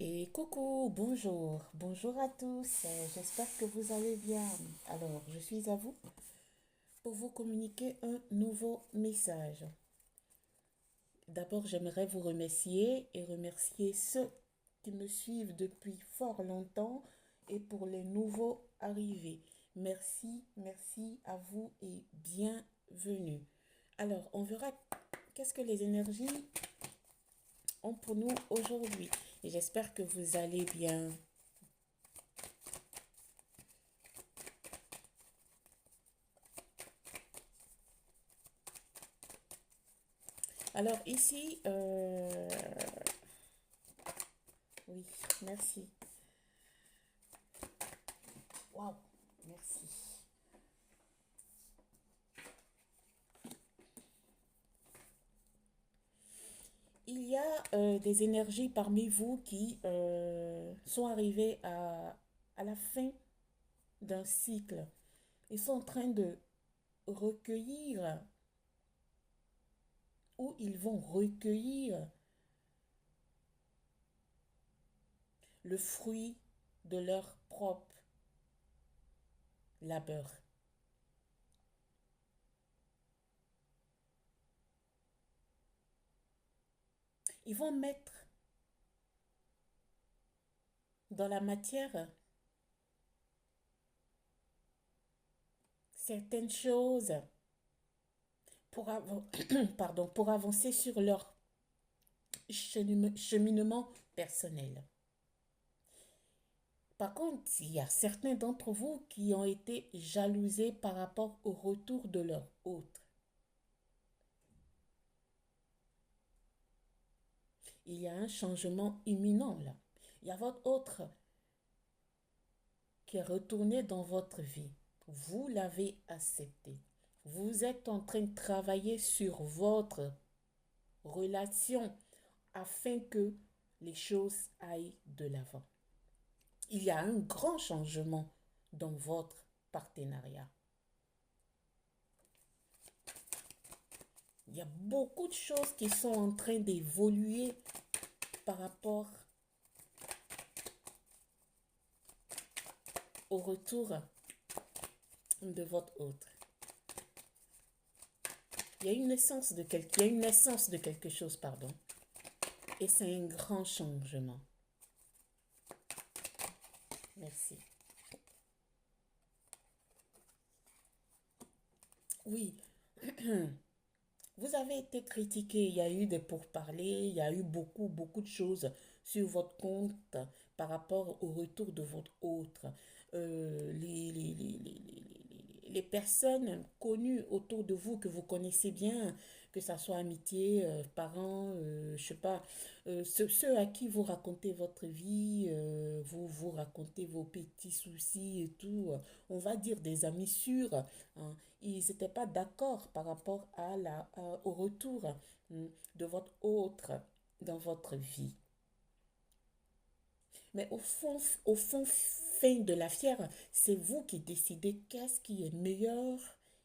Et coucou, bonjour à tous. J'espère que vous allez bien. Alors, je suis à vous pour vous communiquer un nouveau message. D'abord, j'aimerais vous remercier et remercier ceux qui me suivent depuis fort longtemps et pour les nouveaux arrivés. Merci, merci à vous et bienvenue. Alors, on verra qu'est-ce que les énergies ont pour nous aujourd'hui. Et j'espère que vous allez bien. Alors ici, oui, merci. Waouh, merci. Il y a des énergies parmi vous qui sont arrivées à la fin d'un cycle. Ils sont en train de recueillir ou ils vont recueillir le fruit de leur propre labeur. Ils vont mettre dans la matière certaines choses pour, pardon, pour avancer sur leur cheminement personnel. Par contre, il y a certains d'entre vous qui ont été jalousés par rapport au retour de leur hôte. Il y a un changement imminent là. Il y a votre autre qui est retourné dans votre vie. Vous l'avez accepté. Vous êtes en train de travailler sur votre relation afin que les choses aillent de l'avant. Il y a un grand changement dans votre partenariat. Il y a beaucoup de choses qui sont en train d'évoluer par rapport au retour de votre hôte. Il y a une naissance de quelque chose, pardon. Et c'est un grand changement. Merci. Oui, vous avez été critiqué, il y a eu des pourparlers, il y a eu beaucoup de choses sur votre compte par rapport au retour de votre autre. Les personnes connues autour de vous que vous connaissez bien, que ça soit amitié, parents, je sais pas, ceux à qui vous racontez votre vie, vous racontez vos petits soucis et tout, on va dire des amis sûrs, hein, ils n'étaient pas d'accord par rapport au retour de votre autre dans votre vie. Mais au fond, fin de la fière, c'est vous qui décidez qu'est-ce qui est meilleur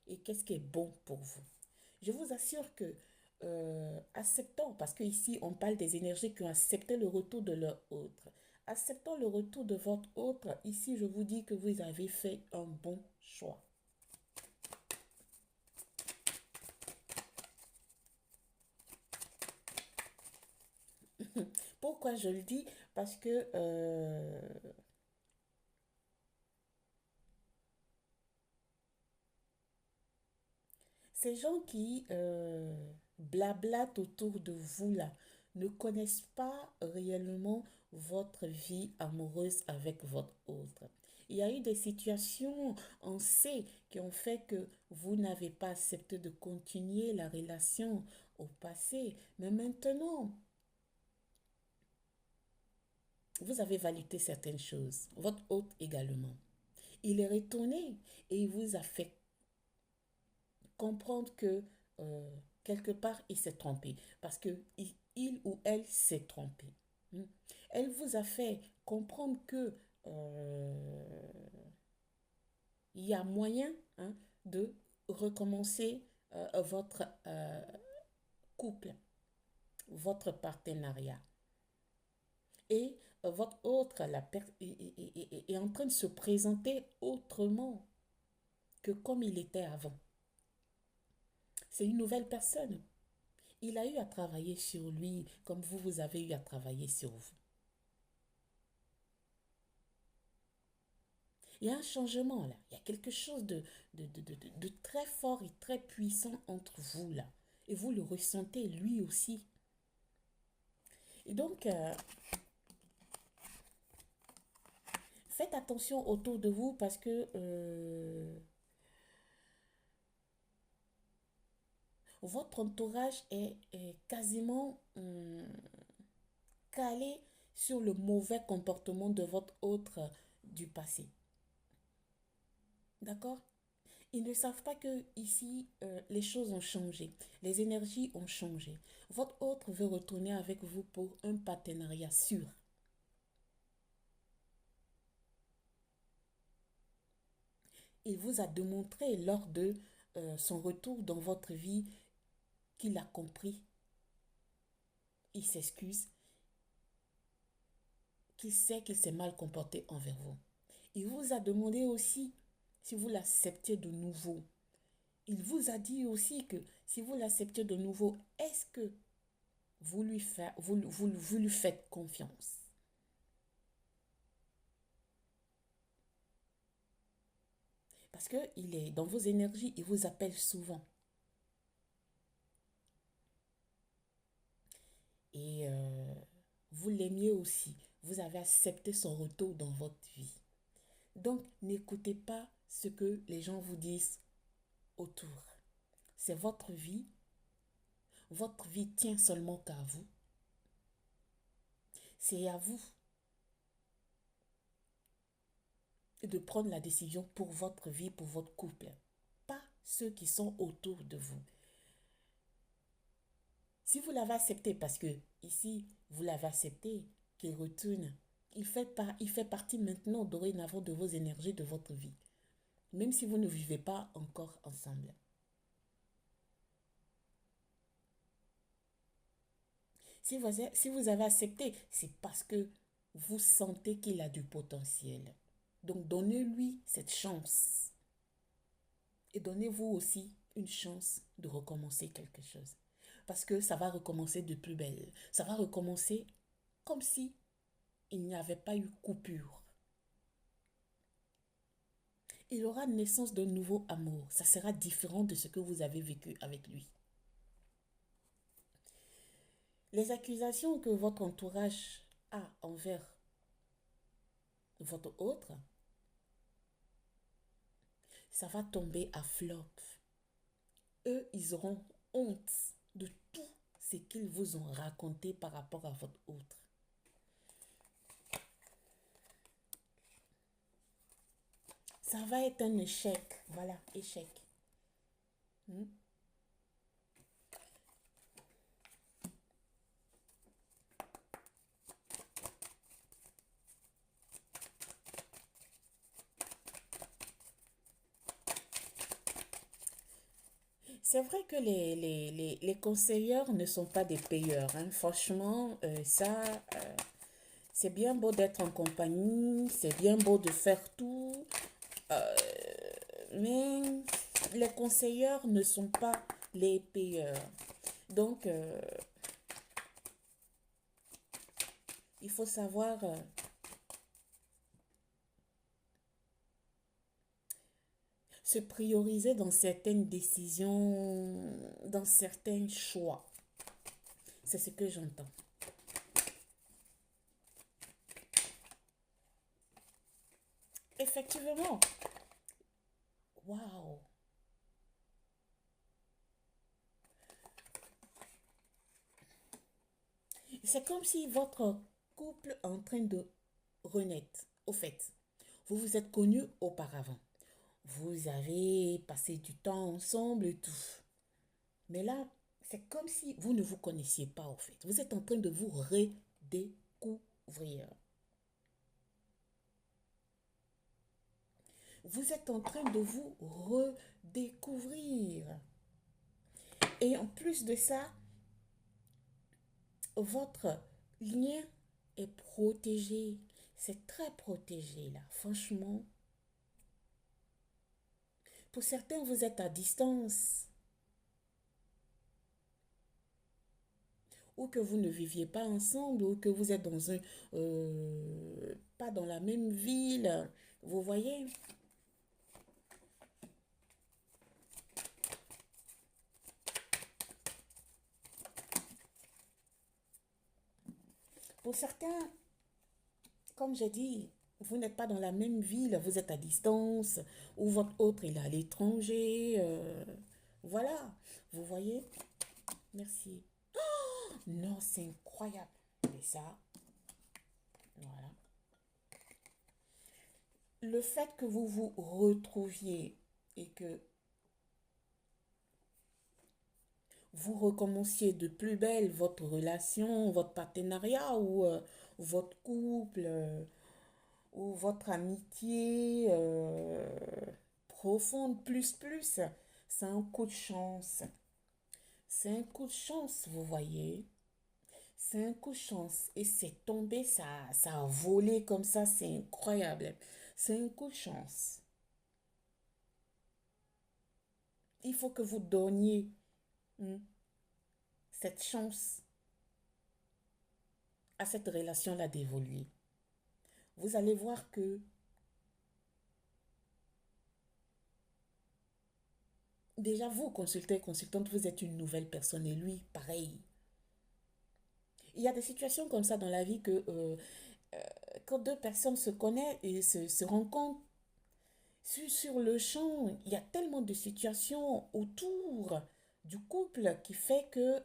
et qu'est-ce qui est bon pour vous. Je vous assure que acceptons, parce qu'ici on parle des énergies qui ont accepté le retour de leur autre. Acceptons le retour de votre autre. Ici, je vous dis que vous avez fait un bon choix. Pourquoi je le dis? Parce que ces gens qui blablatent autour de vous là ne connaissent pas réellement votre vie amoureuse avec votre autre. Il y a eu des situations, on sait, qui ont fait que vous n'avez pas accepté de continuer la relation au passé. Mais maintenant, vous avez validé certaines choses. Votre hôte également. Il est retourné et il vous a fait comprendre que euh, quelque part il s'est trompé parce que il ou elle s'est trompé. Hmm. Elle vous a fait comprendre que il y a moyen, hein, de recommencer votre couple, votre partenariat. Et votre autre est en train de se présenter autrement que comme il était avant. C'est une nouvelle personne. Il a eu à travailler sur lui comme vous avez eu à travailler sur vous. Il y a un changement là. Il y a quelque chose de très fort et très puissant entre vous là. Et vous le ressentez lui aussi. Et donc, faites attention autour de vous parce que votre entourage est quasiment calé sur le mauvais comportement de votre autre du passé. D'accord? Ils ne savent pas que ici, les choses ont changé. Les énergies ont changé. Votre autre veut retourner avec vous pour un partenariat sûr. Il vous a démontré lors de son retour dans votre vie qu'il a compris, il s'excuse, qu'il sait qu'il s'est mal comporté envers vous. Il vous a demandé aussi si vous l'acceptiez de nouveau. Il vous a dit aussi que si vous l'acceptiez de nouveau, est-ce que vous lui faites confiance? Parce qu'il est dans vos énergies, il vous appelle souvent. Et vous l'aimiez aussi. Vous avez accepté son retour dans votre vie. Donc, n'écoutez pas ce que les gens vous disent autour. C'est votre vie. Votre vie tient seulement qu'à vous. C'est à vous de prendre la décision pour votre vie, pour votre couple. Pas ceux qui sont autour de vous. Si vous l'avez accepté, parce que ici, vous l'avez accepté, qu'il retourne, il fait partie maintenant, dorénavant, de vos énergies, de votre vie. Même si vous ne vivez pas encore ensemble. Si vous avez accepté, c'est parce que vous sentez qu'il a du potentiel. Donc, donnez-lui cette chance. Et donnez-vous aussi une chance de recommencer quelque chose. Parce que ça va recommencer de plus belle. Ça va recommencer comme si il n'y avait pas eu coupure. Il aura naissance d'un nouveau amour. Ça sera différent de ce que vous avez vécu avec lui. Les accusations que votre entourage a envers votre autre, ça va tomber à flop. Eux, ils auront honte de tout ce qu'ils vous ont raconté par rapport à votre autre. Ça va être un échec. Voilà, échec. Hmm? C'est vrai que les conseilleurs ne sont pas des payeurs, hein. Franchement, c'est bien beau d'être en compagnie, c'est bien beau de faire tout, euh, mais les conseilleurs ne sont pas les payeurs. Donc, il faut savoir se prioriser dans certaines décisions, dans certains choix. C'est ce que j'entends. Effectivement, waouh. C'est comme si votre couple est en train de renaître. Au fait, vous vous êtes connus auparavant. Vous avez passé du temps ensemble et tout. Mais là, c'est comme si vous ne vous connaissiez pas, au fait. Vous êtes en train de vous redécouvrir. Vous êtes en train de vous redécouvrir. Et en plus de ça, votre lien est protégé. C'est très protégé là. Franchement, pour certains, vous êtes à distance ou que vous ne viviez pas ensemble ou que vous êtes dans un... pas dans la même ville. Vous voyez? Pour certains, comme j'ai dit, vous n'êtes pas dans la même ville, vous êtes à distance, ou votre autre il est à l'étranger. Voilà, vous voyez? Merci. Non, c'est incroyable. Mais ça, voilà. Le fait que vous vous retrouviez et que vous recommenciez de plus belle votre relation, votre partenariat ou votre couple ou votre amitié profonde plus, c'est un coup de chance. C'est un coup de chance, vous voyez. C'est un coup de chance. Et c'est tombé, ça a volé comme ça, c'est incroyable. C'est un coup de chance. Il faut que vous donniez hmm, cette chance à cette relation-là d'évoluer. Vous allez voir que déjà vous, consultez, consultante, vous êtes une nouvelle personne et lui, pareil. Il y a des situations comme ça dans la vie que quand deux personnes se connaissent et se rencontrent sur le champ, il y a tellement de situations autour du couple qui fait que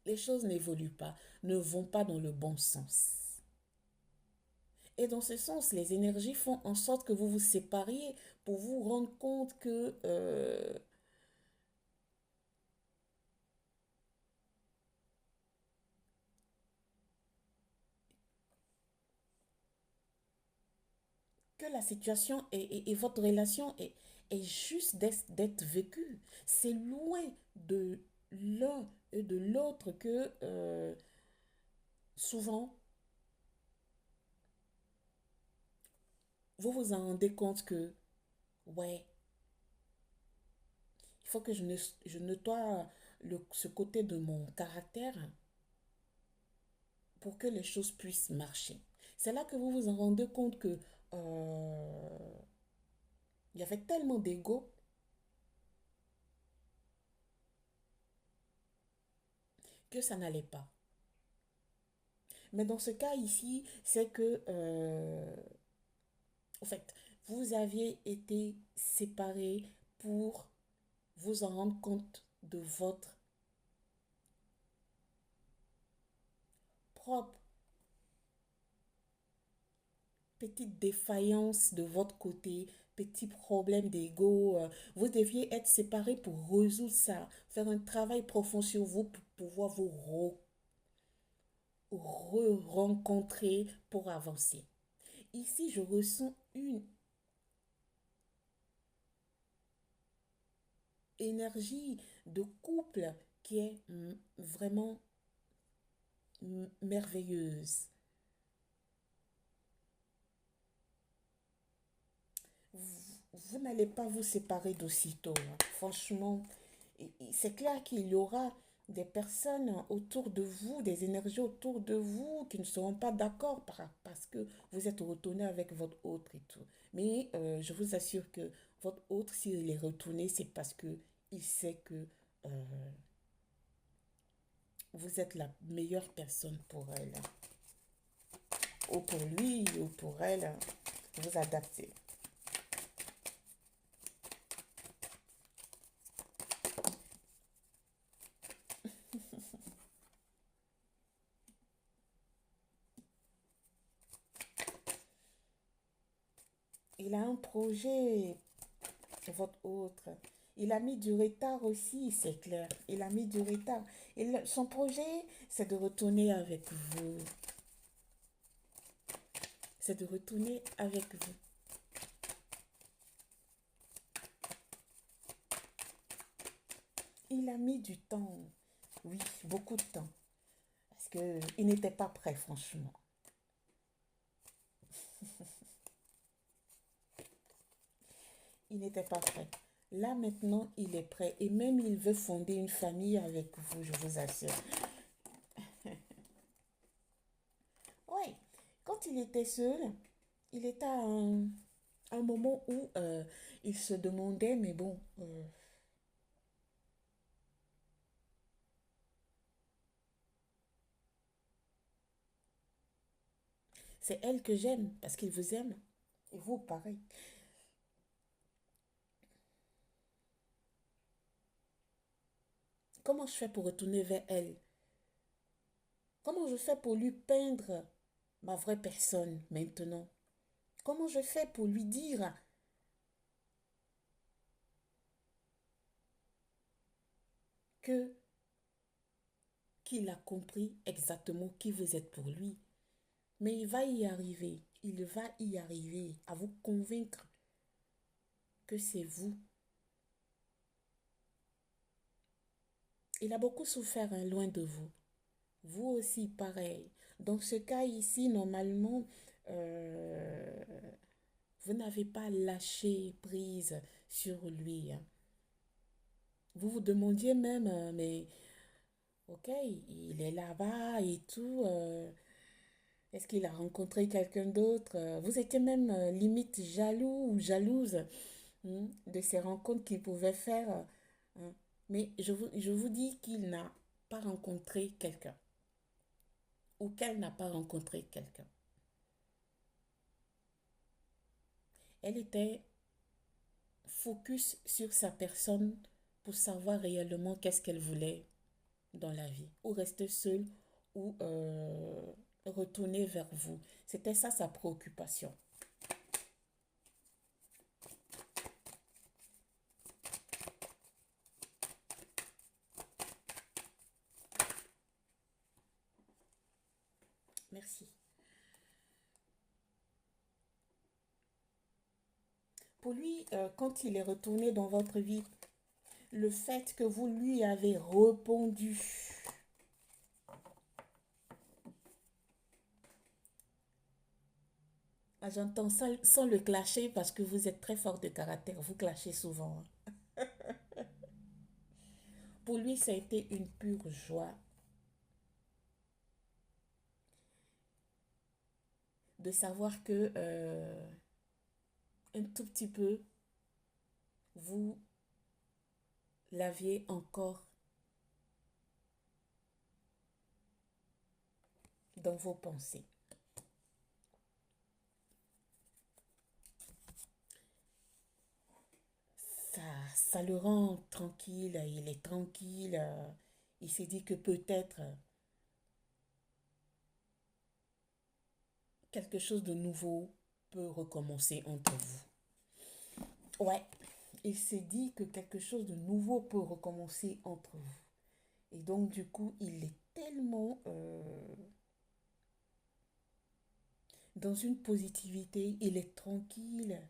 les choses n'évoluent pas, ne vont pas dans le bon sens. Et dans ce sens, les énergies font en sorte que vous vous sépariez pour vous rendre compte que la situation et votre relation est juste d'être vécue. C'est loin de l'un et de l'autre que souvent vous vous en rendez compte que, ouais, il faut que je nettoie ce côté de mon caractère pour que les choses puissent marcher. C'est là que vous vous en rendez compte que euh, il y avait tellement d'ego que ça n'allait pas. Mais dans ce cas ici, c'est que, en fait, vous aviez été séparés pour vous en rendre compte de votre propre petite défaillance de votre côté, petit problème d'ego. Vous deviez être séparés pour résoudre ça, faire un travail profond sur vous pour pouvoir vous rencontrer pour avancer. Ici, je ressens une énergie de couple qui est vraiment merveilleuse. Vous n'allez pas vous séparer d'aussitôt, hein. Franchement, c'est clair qu'il y aura des personnes autour de vous, des énergies autour de vous qui ne seront pas d'accord parce que vous êtes retourné avec votre autre et tout. Mais je vous assure que votre autre, s'il est retourné, c'est parce que il sait que vous êtes la meilleure personne pour elle, ou pour lui, ou pour elle. Vous adaptez. Il a un projet, votre autre. Il a mis du retard aussi, c'est clair. Il a mis du retard. Son projet, c'est de retourner avec vous. C'est de retourner avec vous. Il a mis du temps. Oui, beaucoup de temps. parce qu'il n'était pas prêt, franchement. Il n'était pas prêt. Là, maintenant, il est prêt. Et même, il veut fonder une famille avec vous, je vous assure. Oui, quand il était seul, il était à un moment où il se demandait, mais bon, c'est elle que j'aime parce qu'il vous aime. Et vous, pareil. Comment je fais pour retourner vers elle? Comment je fais pour lui peindre ma vraie personne maintenant? Comment je fais pour lui dire que qu'il a compris exactement qui vous êtes pour lui? Mais il va y arriver. Il va y arriver à vous convaincre que c'est vous. Il a beaucoup souffert hein, loin de vous. Vous aussi, pareil. Dans ce cas ici, normalement, euh, vous n'avez pas lâché prise sur lui, hein. Vous vous demandiez même, mais ok, il est là-bas et tout. Est-ce qu'il a rencontré quelqu'un d'autre? Vous étiez même limite jaloux ou jalouse de ces rencontres qu'il pouvait faire. Hein. Mais je vous dis qu'il n'a pas rencontré quelqu'un ou qu'elle n'a pas rencontré quelqu'un. Elle était focus sur sa personne pour savoir réellement qu'est-ce qu'elle voulait dans la vie, ou rester seule, ou retourner vers vous. C'était ça sa préoccupation. Merci. Pour lui, quand il est retourné dans votre vie, le fait que vous lui avez répondu, ah, j'entends ça sans le clasher parce que vous êtes très fort de caractère, vous clashez souvent, hein. Pour lui, ça a été une pure joie de savoir que un tout petit peu, vous l'aviez encore dans vos pensées. Ça, ça le rend tranquille, il est tranquille. Il s'est dit que peut-être quelque chose de nouveau peut recommencer entre vous. Ouais, il s'est dit que quelque chose de nouveau peut recommencer entre vous. Et donc, du coup, il est tellement dans une positivité, il est tranquille,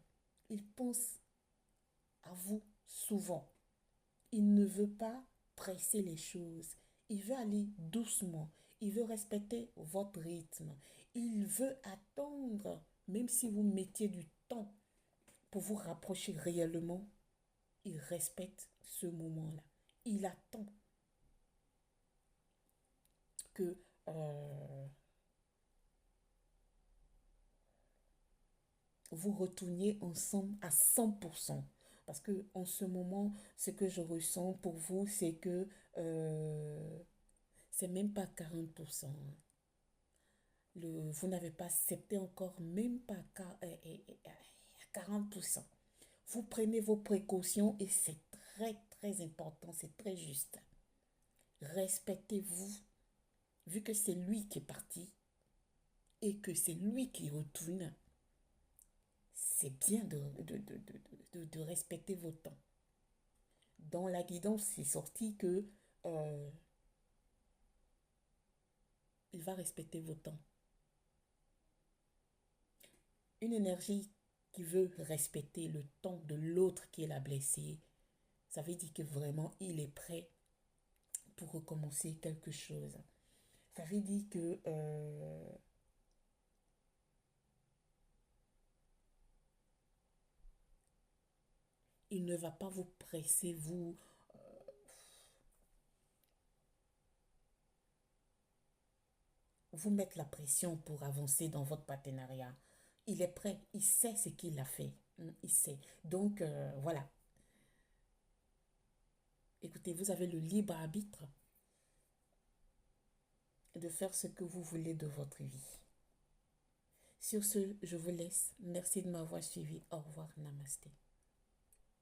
il pense à vous souvent. Il ne veut pas presser les choses. Il veut aller doucement. Il veut respecter votre rythme. Il veut attendre, même si vous mettiez du temps pour vous rapprocher réellement, il respecte ce moment-là. Il attend que vous retourniez ensemble à 100%. Parce que en ce moment, ce que je ressens pour vous, c'est que c'est même pas 40%. Vous n'avez pas accepté encore, même pas à 40%. Vous prenez vos précautions et c'est très, très important, c'est très juste. Respectez-vous, vu que c'est lui qui est parti et que c'est lui qui retourne, c'est bien de respecter vos temps. Dans la guidance, c'est sorti que euh, il va respecter vos temps. Une énergie qui veut respecter le temps de l'autre qui l'a blessé, ça veut dire que vraiment il est prêt pour recommencer quelque chose. Ça veut dire que il ne va pas vous presser, vous mettre la pression pour avancer dans votre partenariat. Il est prêt, il sait ce qu'il a fait. Il sait. Donc, voilà. Écoutez, vous avez le libre arbitre de faire ce que vous voulez de votre vie. Sur ce, je vous laisse. Merci de m'avoir suivi. Au revoir. Namasté.